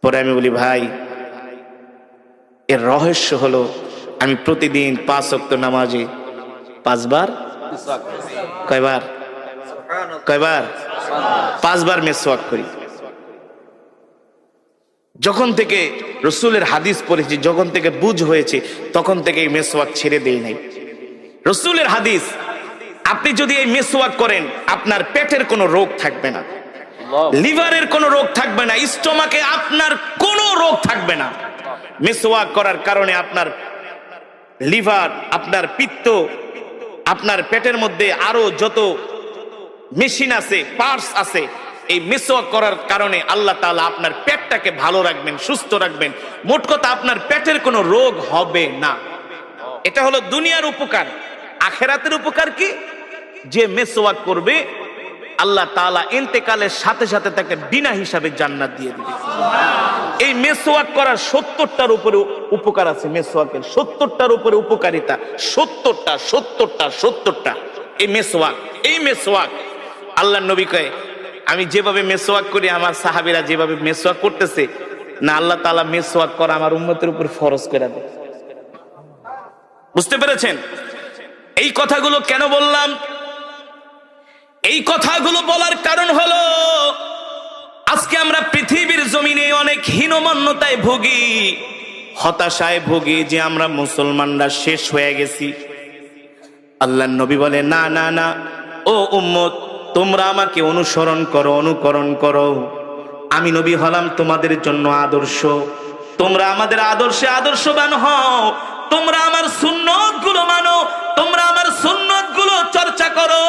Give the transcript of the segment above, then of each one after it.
পরে আমি বলি, ভাই এর রহস্য হলো আমি প্রতিদিন 5 ওয়াক্ত নামাজে 5 বার, কয়বার 5 বার মেসওয়াক করি। যখন থেকে রসুলের হাদিস পড়েছি, যখন থেকে বুঝ হয়েছে, তখন থেকে এই মেসওয়াক ছেড়ে দেই নাই। রসুলের হাদিস, আপনি যদি এই মেসওয়াক করেন আপনার পেটের কোনো রোগ থাকবে না, লিভারের কোনো রোগ থাকবে না, স্টোমাকে আপনার কোনো রোগ থাকবে না। মেসওয়াক করার কারণে আপনার লিভার, আপনার পিত্ত, আপনার পেটের মধ্যে আরো যত মেশিন আছে, পার্টস আছে, এই মেসওয়াক করার কারণে আল্লাহ তাআলা আপনার পেটটাকে ভালো রাখবেন, সুস্থ রাখবেন। মোট কথা আপনার পেটের কোনো রোগ হবে না। এটা হলো দুনিয়ার উপকার। আখিরাতের উপকার কি? যে মেসওয়াক করবে আল্লাহ তাআলা ইন্তেকালের সাথে সাথে তাকে বিনা হিসাবে জান্নাত দিয়ে দিবে। এই মেসওয়াক করার 70টার উপরে উপকার আছে। মেসওয়াকের 70টার উপরে উপকারিতা, 70টা। এই মেসওয়াক আল্লাহর নবী কয়, আমি যেভাবে মেসওয়াক করি আমার সাহাবীরা যেভাবে মেসওয়াক করতেছে না, আল্লাহ তাআলা মেসওয়াক করা আমার উম্মতের উপর ফরজ করে দেয়। বুঝতে পেরেছেন? এই কথাগুলো কেন বললাম? এই কথাগুলো বলার কারণ হলো আজকে আমরা পৃথিবীর জমিনে অনেক হীনমন্যতায় ভুগি, হতাশায় ভুগি যে আমরা মুসলমানরা শেষ হয়ে গেছি। আল্লাহর নবী বলে, না না না, ও উম্মত, তোমরা আমাকে অনুকরণ করো। আমি নবী হলাম তোমাদের জন্য আদর্শ। তোমরা আমাদের আদর্শে আদর্শবান হও। তোমরা আমার সুন্নতগুলো মানো, তোমরা আমার সুন্নতগুলো চর্চা করো।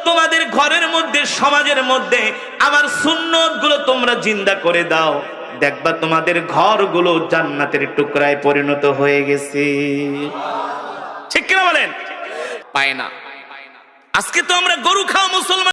তোমাদের ঘরের মধ্যে, সমাজের মধ্যে আমার সুন্নতগুলো তোমরা জিন্দা করে দাও। দেখবা তোমাদের ঘরগুলো জান্নাতের টুকরায় পরিণত হয়ে গেছে। ঠিক কিনা বলেন? পায় না। আজকে তো আমরা গরু খাওয়া মুসলমান।